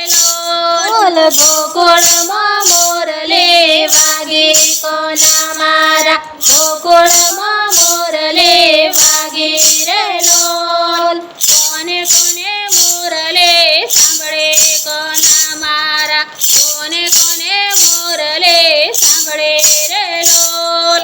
લોલ ગોકુળમાં મોરલે વાગે કોના મારા ગોકુળમાં મોરલે વાગે રે લોલ કોને કોને મોરલે સાંભળે કોના મારા કોને કોને મોરલે સાંભળે રે લોલ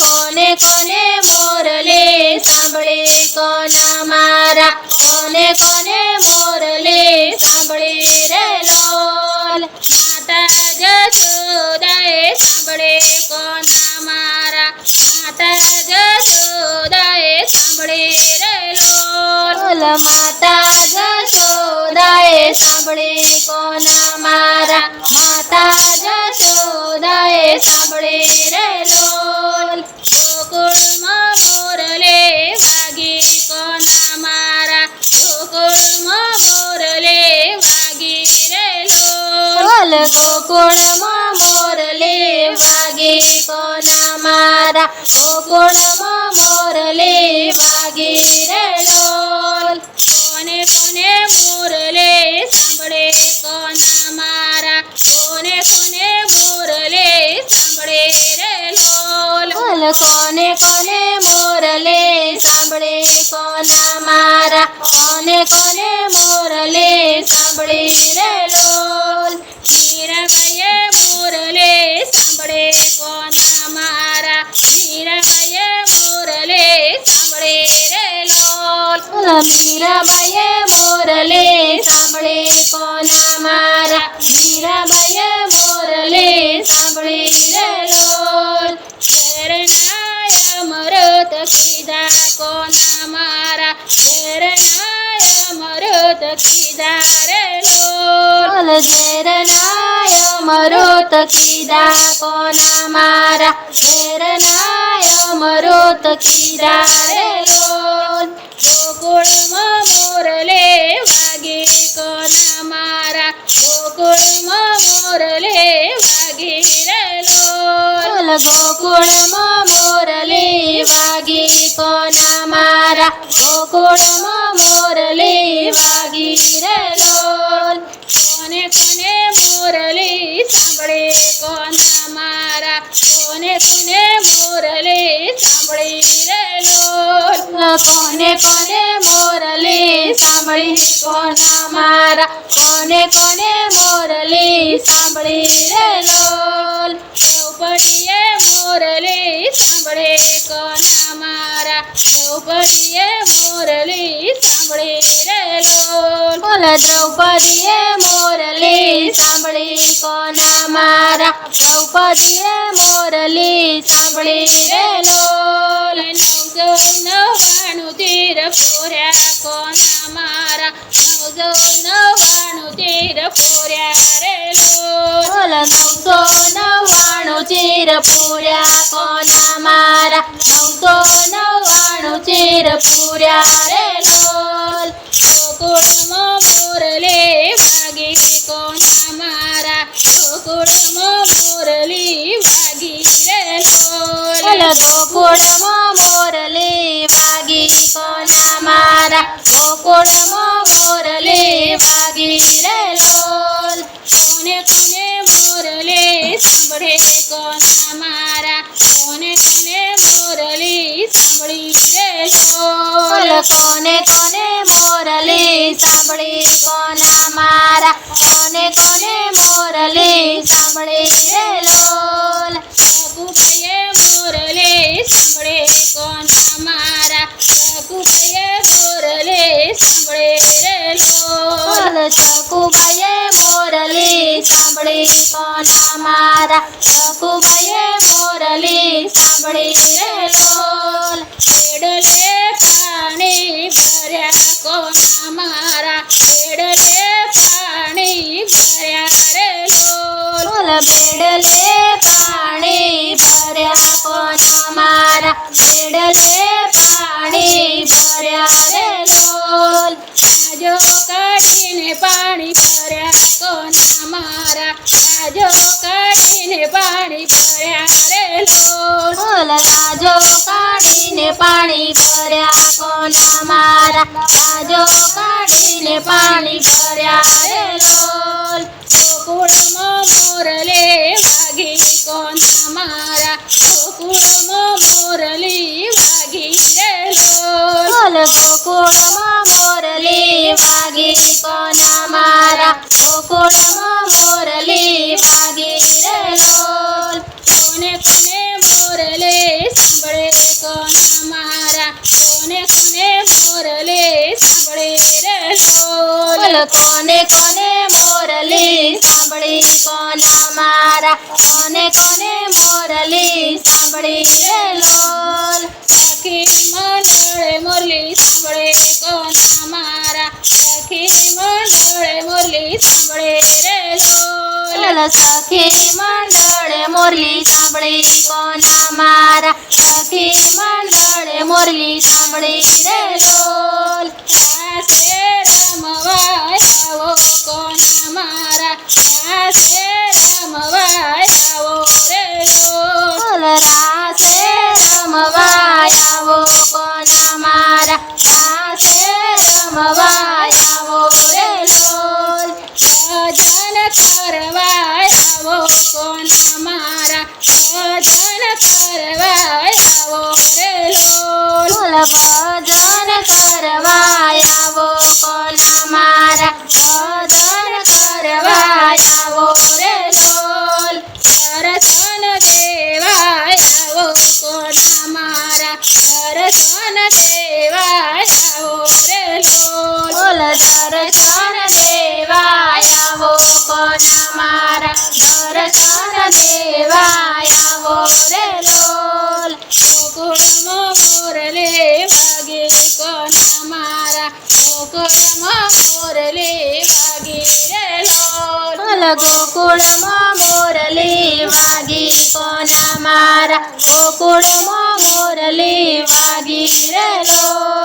કોને કોને મોરલે સાંભળે કોના મારા કોને કોને મોરલે સાંભળે રે લોલ માતા જશોદાએ સાંભળે કોના મારા માતા જશોદાએ સાંભળે રે લોલ માતા જશોદાએ સાંભળે કોના મારા માતા જશોદાએ સાંભળે રે લોલ ગોકુળમાં મોરલે વાગે કોના મારા ગોકુળમાં મોરલે વાગે રે લોલ ગોકુળમાં મોરલે વાગે કોના મારા ગોકુળમાં મોરલે વાગે રે લોલ કોને કોને મોરલે સાંભળે કોના મારા કોને કોને મોરલે સાંભળે રે લોલ કોને કોને મોરલે સાંભળે કોના મારા કોને કોને મોરલે સાંભળે રે લોલ મીરાબાઈએ મોરલે સાંભળે કોના મારા મીરાબાઈએ મોરલે સાંભળે રે લોલ મીરાબાઈએ મોરલે સાંભળે કોના મારા મીરાબાઈએ મોરલે સાંભળે રે લોલ શરણાય મરત કીધા કોના મારા શરણાય મરત કીધા રે લોલ શરણાય મરત કીધા કોના મારા શરણાય મરત કીધા રે લોલ ગોકુળમાં મોરલે વાગે કોના મારા ગોકુળમાં મોરલે વાગે રે લોલ ગોકુળમાં મોરલે વાગે કોના મારા ગોકુળમાં મોરલે વાગે રે લોલ કોને કોને મોરલે સાંભળે કોના મારા કોને કોને મોરલે સાંભળે રે લોલ કોને કોને મોરલે સાંભળે કોના મારા કોને કોને મોરલે સાંભળે રે લોલ દ્રૌપદીએ મોરલે સાંભળે કોના મારા દ્રૌપદીએ મોરલે સાંભળે રે લોલ દ્રૌપદીએ મોરલે સાંભળે કોના મારા દ્રૌપદીએ મોરલે સાંભળે રે લોલ 999 તીર ફોર્યા કોના મારા 999 તીર ફોર્યા રે લોલ 999 તીર ફોર્યા કોના મારા 999 તીર ફોર્યા રે લોલ ગોકુળમાં મોરલે વાગે કોના મારા ગોકુળમાં મોરલે વાગે રે લોલ ગોકુળમાં મોરલે વાગે કોના મારા ગોકુળમાં મોરલે વાગે રે લોલ કોને કોને મોરલે સાંભળે કોના મારા કોને કોને મોરલે સાંભળી રે લોલ કોને કોને મોરલે સાંભળે કોના મારા કોને કોને મોરલે સાંભળે રે લોલ સકુબાઈએ મોરલે સાંભળે કોના મારા સકુબાઈએ મોરલે સાંભળે રે લોલ સકુબાઈએ મોરલે સાંભળે કોના મારા સકુબાઈએ મોરલે સાંભળે રે લોલ પેડલે પાણી ભર્યા કોના મારા પેડલે પાણી ભર્યા રે લોલ પેડલે પાણી ભર્યા કોના મારા પેડલે પાણી ભર્યા રે લોલ સાજો કાઢીને પાણી ભર્યા કોના મારા સાજો કાઢીને પાણી ભર્યા રે લોલ સાજો કાઢીને પાણી ભર્યા કોના મારા સાજો કાઢીને પાણી ભર્યા રે લોલ કોના મારા ગોકુળમાં મોરલી વાગી રે લોલ ગોકુળમાં મોરલી વાગી કોના મારા ગોકુળમાં મોરલી વાગી રે લોલ કોને કોને મોરલે સાંભળે કોના મારા કોને કોને મોરલે સાંભળે રે લોલ કોને કોને મોરલી સાંભળી કોના મારા કોને કોને મોરલી સાંભળી રે લોલ સખી મંડળે મોરલી સાંભળે કોના મારા સખી મંડળે મોરલી સાંભળે રે લોલ સખી મંડળે મોરલી સાંભળી કોના મારા સખી મંડળે મોરલી સાંભળી રે લોલ રાસે રમવા આવો કોના મારા રાસે રમવા આવો રે લોલ રાસે રમવા આવો કોના મારા રાસે રમવા આવો રે લોલ ભજન કરવા આવો કોના મારા ભજન કરવા આવો રે લોલ ભજન કરવા આવો કોના મારા ભજન કરવા આવો રે લોલ દર્શન દેવા આવો કોના મારા દર્શન દેવા આવો રે લોલ દર્શન દેવા આવો કોના મારા દર્શન દેવા આવો રે લોલ ગોકુળમાં મોરલે વાગે કોના મારા ગોકુળમાં મોરલે વાગે રે લોલ ગોકુળમાં મોરલે વાગે કોના મારા ગોકુળમાં મોરલે વાગે રે લોલ